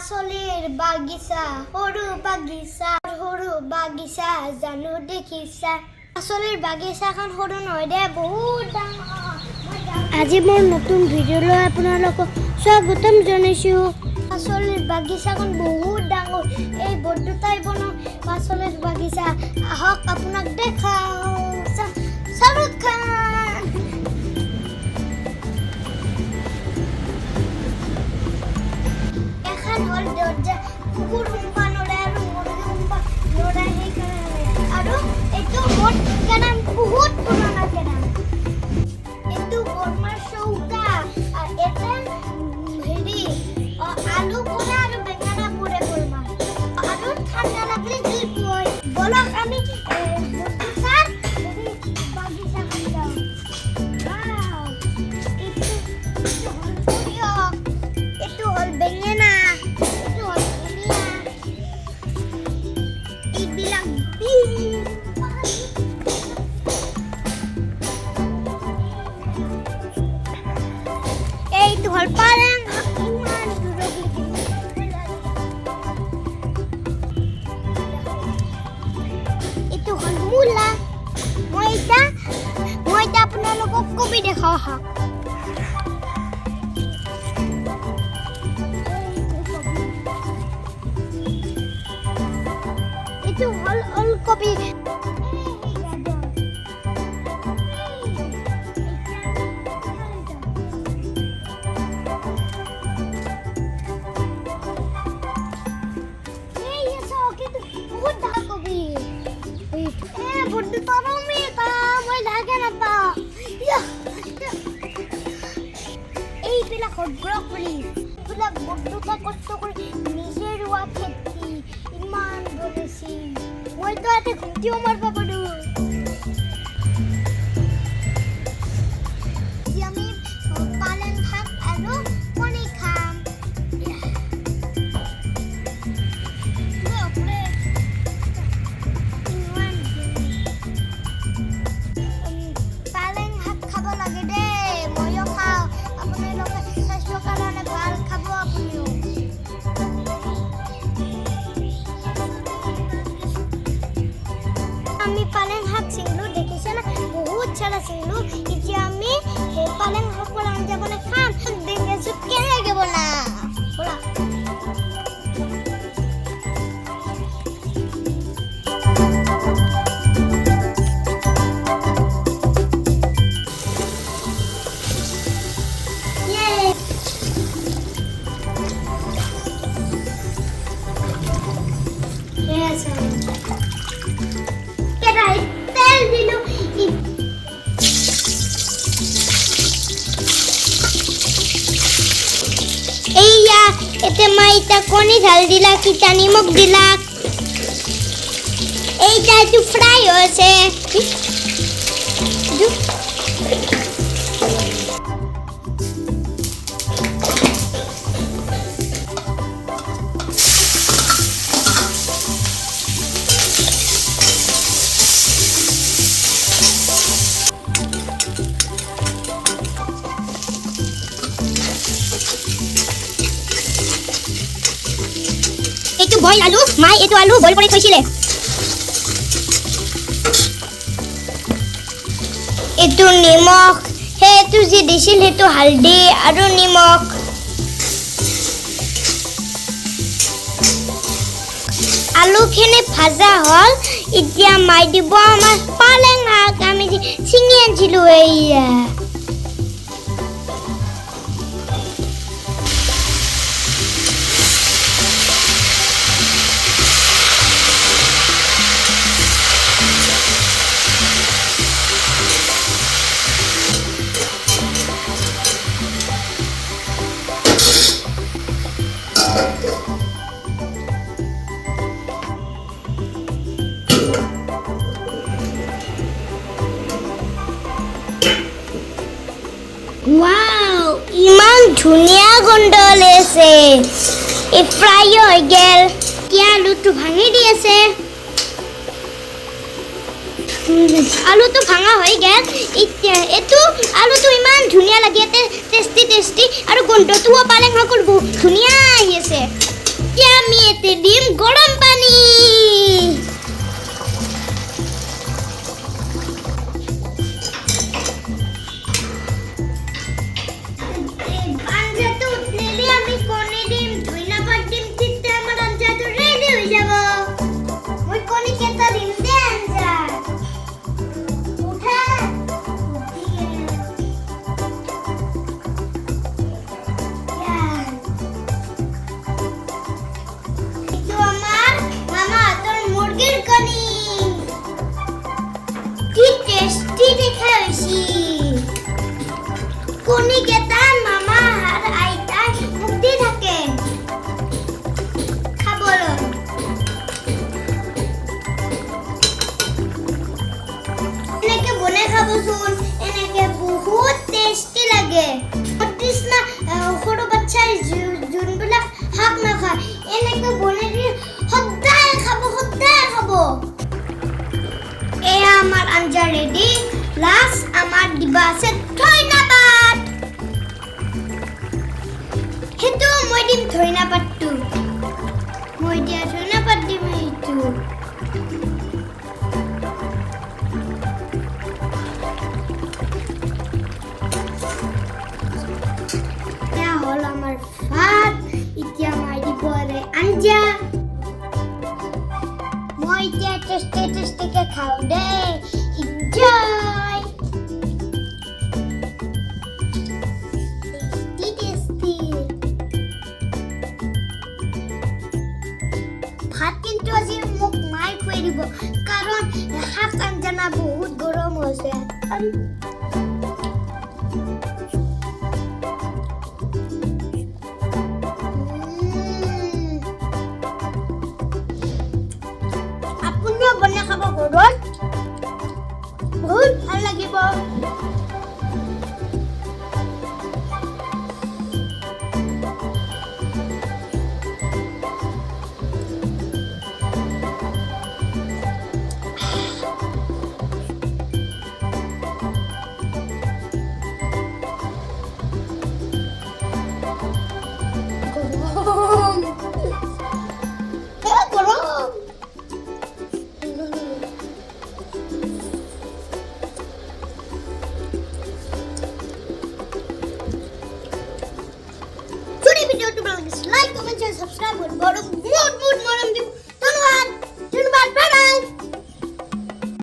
পাচলিৰ বাগিচা সৰু বাগিচা জানো দেখিছা পাচলিৰ বাগিচাখন সৰু নহয় দে বহুত ডাঙৰ আজি মোৰ নতুন ভিডিঅ'লৈ আপোনালোকক স্বাগতম জনাইছো পাচলিৰ বাগিচাখন বহুত ডাঙৰ এই বৰ্ডটাই বনো পাচলিৰ বাগিচা আহক আপোনাক দেখাও শাহৰুখ খান এখন হল দরজা কুকুর উম্পা নড়ে আর মুরগি উম্পা নড়ে সেই কারণে আর এইটো বহুত কেনাম বহুত পুরানা কেনাম এইটো বর্মার চৌকা আর এটা হেৰি আলু পোৰা আৰু বেঙেনা পোৰে বৰ্মা আৰু ঠাণ্ডা লাগলে জুই পয় বলক আমি বৰ্তমান বাগিচা খাই যাওঁ এইটো হল বেঙেনা এইটো হল পালেং ইমান এইটো হল মূলা মই এতিয়া আপোনালোকক কবি দেখাও হা এইটো হল ওলকবি এইবিলাক হল ব্ৰকলি এইবিলাক বৰ্ডটা কষ্ট কৰি নিজে ৰোৱা খেতি ইমান বনাইছি মইতো ইয়াতে ঘুমটিও মাৰিব পাৰো আমি পালেং শাক আৰু কণী খাম পালেং শাক খাব লাগে দে মইও খাওঁ আপোনালোকে স্বাস্থ্যৰ কাৰণে ভাল খাব আপুনিও আমি পালেং শাক চিংলো দেখিছে না বহুত সারা চিংলো এতিয়া আমি সেই পালেং শাকৰ আঞ্জা বনাই খাম দেখিছো কেনেকৈ বনাম বলা এতে মাইটা কণী ঢাল দিলা কিটা নিমখ দিলা এইটা একটু ফ্রাই হয়েছে বইল আলু মাই এটো আলু বইল কৰি থৈছিলে এটো নিমখ হেতু যি দিছিল হেতু হালদি আৰু নিমখ আলুখিনি ভাজা হল এতিয়া মাই দিব আমাৰ পালেং শাক আমি চিঙি আনিছিলো এইয়া ওয়াও ইমান ধুনিয়া গন্ধ ওলাইছে এই ফ্রাই হৈ গেল এতিয়া আলুটো ভাঙি দি আছে আলুটো ভাঙা হৈ গেল এতিয়া এটো আলুটো ইমান ধুনিয়া লাগি টেস্টি আৰু গন্ধটোও পালেং শাকৰ বহুত ধুনিয়া আহি আছে দিম গৰম পানী আঞ্জাটো উঠলেলে আমি কণী দিম ধইনা পাত দিম তেতিয়া আমাৰ আঞ্জাটো ৰেডি হৈ যাব মই কণী কেইটা দিম দে আঞ্জা উঠা itu আমার মামা তোর মুরগির কণী কি টেস্টি দেখা হইছি কণী কেইটা মামা আর আইতা মুক্তি থাকে খাবলো এনেকে বনাই খাবচোন এনেকে বহুত টেস্টি লাগে কৃষ্ণা সৰু বাচ্চাৰ যোনবিলাক শাক নাখায় এনেকে বনাই দি সদায় খাব এয়া আমাৰ আঞ্জা ৰেডি প্লাছ আমাৰ দিবা আছে ধইনা পাত সেইটো মই দিম ধইনা পাতটো মই দিয়া ধইনা পাত দিম এইটো এয়া হ'ল আমাৰ ভাত এতিয়া মই দিব আঞ্জা মই এতিয়া টেষ্টিকে খাওঁ দে এনজয় টেষ্টি ভাত কিন্তু আজি মোক মায়ে খুৱাই দিব কাৰণ শাক আঞ্জা না বহুত গৰম হৈছে বনাই খাব ঘৰত বহুত ভাল লাগিব like, comment, share, subscribe, and bottom